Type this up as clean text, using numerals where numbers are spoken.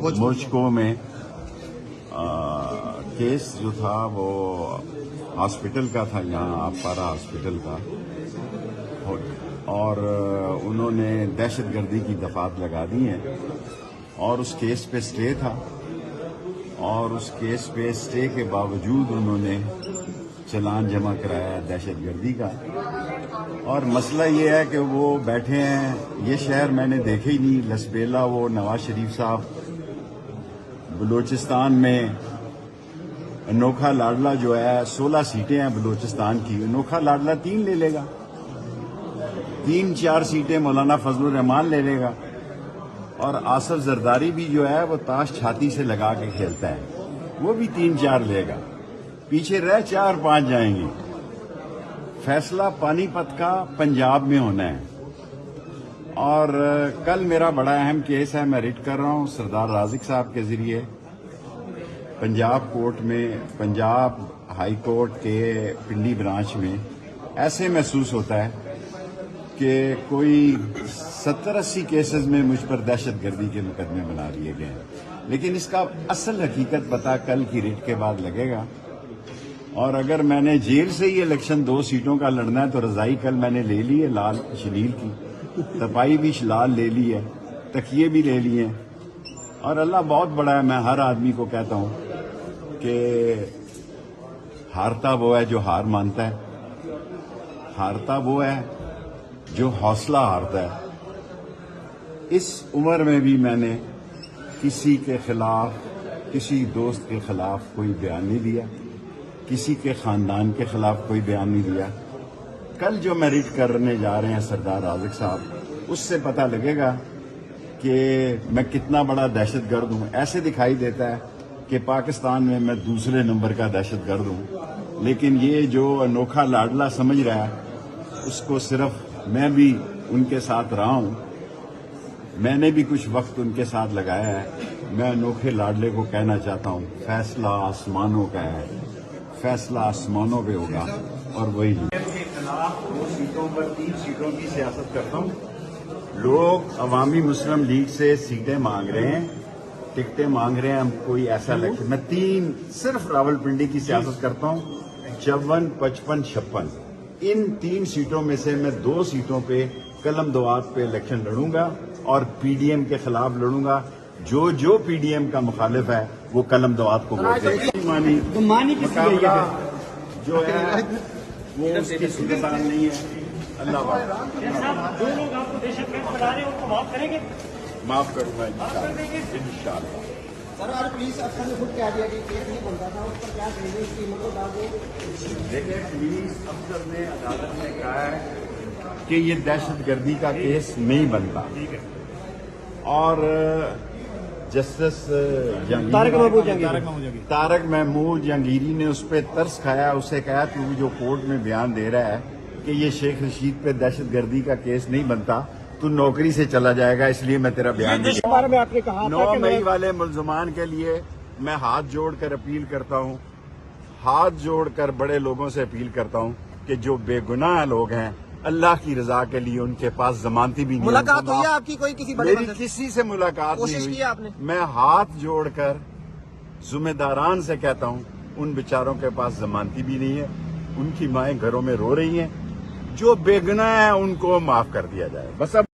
موچکو میں کیس جو تھا وہ ہاسپٹل کا تھا، یہاں پارا ہاسپٹل کا، اور انہوں نے دہشت گردی کی دفعات لگا دی ہیں، اور اس کیس پہ سٹے تھا، اور اس کیس پہ سٹے کے باوجود انہوں نے چلان جمع کرایا دہشت گردی کا۔ اور مسئلہ یہ ہے کہ وہ بیٹھے ہیں، یہ شہر میں نے دیکھے ہی نہیں، لسبیلا، وہ نواز شریف صاحب بلوچستان میں انوکھا لاڈلا جو ہے 16 سیٹیں ہیں بلوچستان کی، انوکھا لاڈلا 3 لے لے گا، 3-4 سیٹیں مولانا فضل الرحمان لے لے گا، اور آصف زرداری بھی جو ہے وہ تاش چھاتی سے لگا کے کھیلتا ہے، وہ بھی 3-4 لے گا، پیچھے رہ 4-5 جائیں گی۔ فیصلہ پانی پت کا پنجاب میں ہونا ہے، اور کل میرا بڑا اہم کیس ہے، میں ریٹ کر رہا ہوں سردار رازق صاحب کے ذریعے پنجاب کورٹ میں، پنجاب ہائی کورٹ کے پنڈی برانچ میں۔ ایسے محسوس ہوتا ہے کہ کوئی 70-80 کیسز میں مجھ پر دہشت گردی کے مقدمے بنا دیے گئے ہیں، لیکن اس کا اصل حقیقت پتہ کل کی ریٹ کے بعد لگے گا۔ اور اگر میں نے جیل سے ہی الیکشن 2 سیٹوں کا لڑنا ہے تو رضائی کل میں نے لے لی ہے، لال شلیل کی تپائی بھی لال لے لی ہے، تکیے بھی لے لیے ہیں، اور اللہ بہت بڑا ہے۔ میں ہر آدمی کو کہتا ہوں کہ ہارتا وہ ہے جو ہار مانتا ہے، ہارتا وہ ہے جو حوصلہ ہارتا ہے۔ اس عمر میں بھی میں نے کسی کے خلاف، کسی دوست کے خلاف کوئی بیان نہیں دیا، کسی کے خاندان کے خلاف کوئی بیان نہیں دیا۔ کل جو میرٹ کرنے جا رہے ہیں سردار رازق صاحب، اس سے پتہ لگے گا کہ میں کتنا بڑا دہشت گرد ہوں۔ ایسے دکھائی دیتا ہے کہ پاکستان میں میں دوسرے نمبر کا دہشت گرد ہوں، لیکن یہ جو انوکھا لاڈلا سمجھ رہا ہے، اس کو صرف میں بھی ان کے ساتھ رہا ہوں، میں نے بھی کچھ وقت ان کے ساتھ لگایا ہے۔ میں انوکھے لاڈلے کو کہنا چاہتا ہوں، فیصلہ آسمانوں کا ہے، فیصلہ آسمانوں پہ ہوگا، اور وہی کے خلاف 2 سیٹوں پر 3 سیٹوں کی سیاست کرتا ہوں۔ لوگ عوامی مسلم لیگ سے سیٹیں مانگ رہے ہیں، ٹکٹیں مانگ رہے ہیں، ہم کوئی ایسا الیکشن، میں 3 صرف راولپنڈی کی سیاست کرتا ہوں، 54، 55، 56۔ ان 3 سیٹوں میں سے میں 2 سیٹوں پہ قلم دوات پہ الیکشن لڑوں گا، اور پی ڈی ایم کے خلاف لڑوں گا۔ جو پی ڈی ایم کا مخالف ہے وہ قلم دوات کو ووٹ دے گا۔ مقابلہ جو ہے وہ اس کی صورتحال نہیں ہے۔ اللہ جو لوگ آپ کو دہشت گرد بنا رہے ہیں ان کو معاف کریں گے؟ معاف کروں گا انشاءاللہ۔ سر آج پولیس افسر نے خود کہہ دیا کہ کیس نہیں بنتا تھا، اس پر کیا کہیں گے؟ اس کی مطلب آپ دیکھیں، پولیس افسر نے عدالت میں کہا ہے کہ یہ دہشت گردی کا کیس نہیں بنتا، اور جسٹس طارق محمود جہانگیری نے اس پہ ترس کھایا، اسے کہا تو جو کورٹ میں بیان دے رہا ہے کہ یہ شیخ رشید پہ دہشت گردی کا کیس نہیں بنتا، تو نوکری سے چلا جائے گا، اس لیے میں تیرا بیان نہیں۔ 9 مئی والے ملزمان کے لیے میں ہاتھ جوڑ کر اپیل کرتا ہوں، ہاتھ جوڑ کر بڑے لوگوں سے اپیل کرتا ہوں کہ جو بے گناہ لوگ ہیں، اللہ کی رضا کے لیے ان کے پاس ضمانتی بھی نہیں۔ ملاقات ہوئی ہے آپ کی کوئی کسی میری کسی سے ملاقات نہیں ہوئی، آپ نے؟ میں ہاتھ جوڑ کر ذمہ داران سے کہتا ہوں، ان بیچاروں کے پاس ضمانتی بھی نہیں ہے، ان کی مائیں گھروں میں رو رہی ہیں، جو بے گناہ ہیں ان کو معاف کر دیا جائے، بس اب